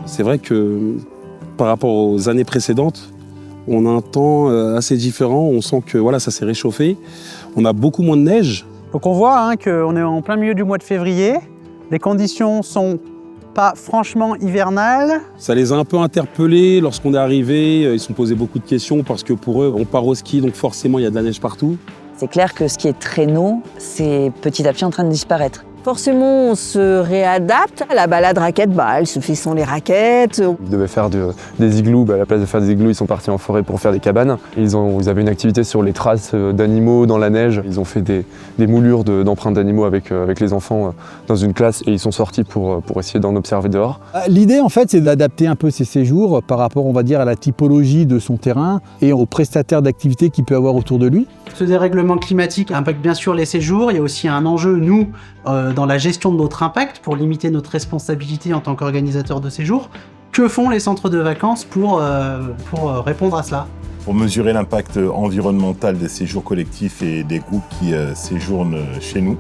C'est vrai que par rapport aux années précédentes, on a un temps assez différent. On sent que voilà, ça s'est réchauffé. On a beaucoup moins de neige. Donc on voit qu'on est en plein milieu du mois de février. Les conditions sont pas franchement hivernales. Ça les a un peu interpellés lorsqu'on est arrivé. Ils se sont posés beaucoup de questions parce que pour eux, on part au ski, donc forcément il y a de la neige partout. C'est clair que ce qui est traîneau, c'est petit à petit en train de disparaître. Forcément, on se réadapte. La balade raquette, elle se fait sans les raquettes. Ils devaient faire des igloos, à la place de faire des igloos, ils sont partis en forêt pour faire des cabanes. Ils avaient une activité sur les traces d'animaux dans la neige. Ils ont fait des moulures d'empreintes d'animaux avec les enfants dans une classe et ils sont sortis pour essayer d'en observer dehors. L'idée, en fait, c'est d'adapter un peu ces séjours par rapport, on va dire, à la typologie de son terrain et aux prestataires d'activités qu'il peut avoir autour de lui. Ce dérèglement climatique impacte bien sûr les séjours. Il y a aussi un enjeu, nous, dans la gestion de notre impact, pour limiter notre responsabilité en tant qu'organisateur de séjour. Que font les centres de vacances pour répondre à cela ? Pour mesurer l'impact environnemental des séjours collectifs et des groupes qui séjournent chez nous,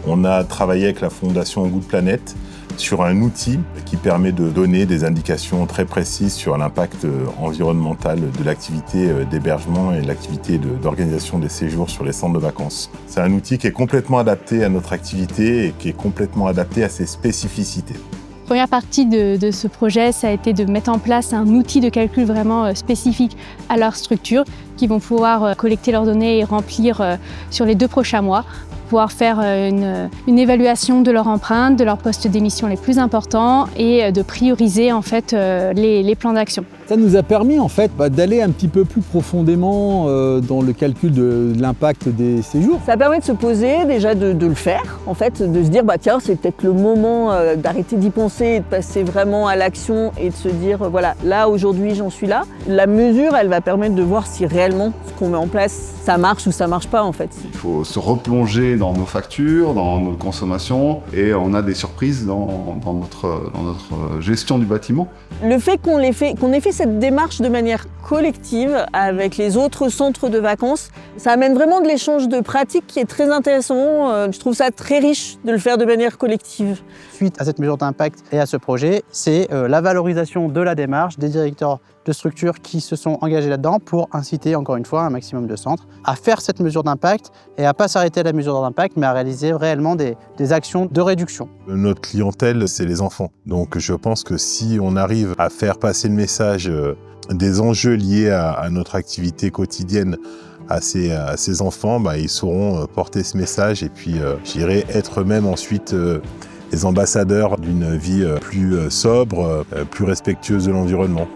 on a travaillé avec la Fondation Good Planet sur un outil qui permet de donner des indications très précises sur l'impact environnemental de l'activité d'hébergement et l'activité d'organisation des séjours sur les centres de vacances. C'est un outil qui est complètement adapté à notre activité et qui est complètement adapté à ses spécificités. La première partie de ce projet, ça a été de mettre en place un outil de calcul vraiment spécifique à leur structure, qui vont pouvoir collecter leurs données et remplir sur les 2 prochains mois, pouvoir faire une évaluation de leur empreinte, de leurs postes d'émission les plus importants et de prioriser en fait les plans d'action. Ça nous a permis en fait d'aller un petit peu plus profondément dans le calcul de l'impact des séjours. Ça permet de se poser, déjà de le faire, en fait, de se dire tiens, c'est peut-être le moment d'arrêter d'y penser et de passer vraiment à l'action et de se dire voilà, là aujourd'hui j'en suis là. La mesure, elle va permettre de voir si réellement ce qu'on met en place, ça marche ou ça marche pas en fait. Il faut se replonger dans nos factures, dans nos consommations et on a des surprises dans notre gestion du bâtiment. Le fait qu'on ait fait cette démarche de manière collective avec les autres centres de vacances, ça amène vraiment de l'échange de pratiques qui est très intéressant. Je trouve ça très riche de le faire de manière collective. Suite à cette mesure d'impact et à ce projet, c'est la valorisation de la démarche des directeurs de structures qui se sont engagés là-dedans pour inciter encore une fois un maximum de centres à faire cette mesure d'impact et à ne pas s'arrêter à la mesure d'impact mais à réaliser réellement des actions de réduction. Notre clientèle, c'est les enfants. Donc je pense que si on arrive à faire passer le message des enjeux liés à notre activité quotidienne à ces enfants, ils sauront porter ce message et puis j'irai être eux-mêmes ensuite les ambassadeurs d'une vie plus sobre, plus respectueuse de l'environnement.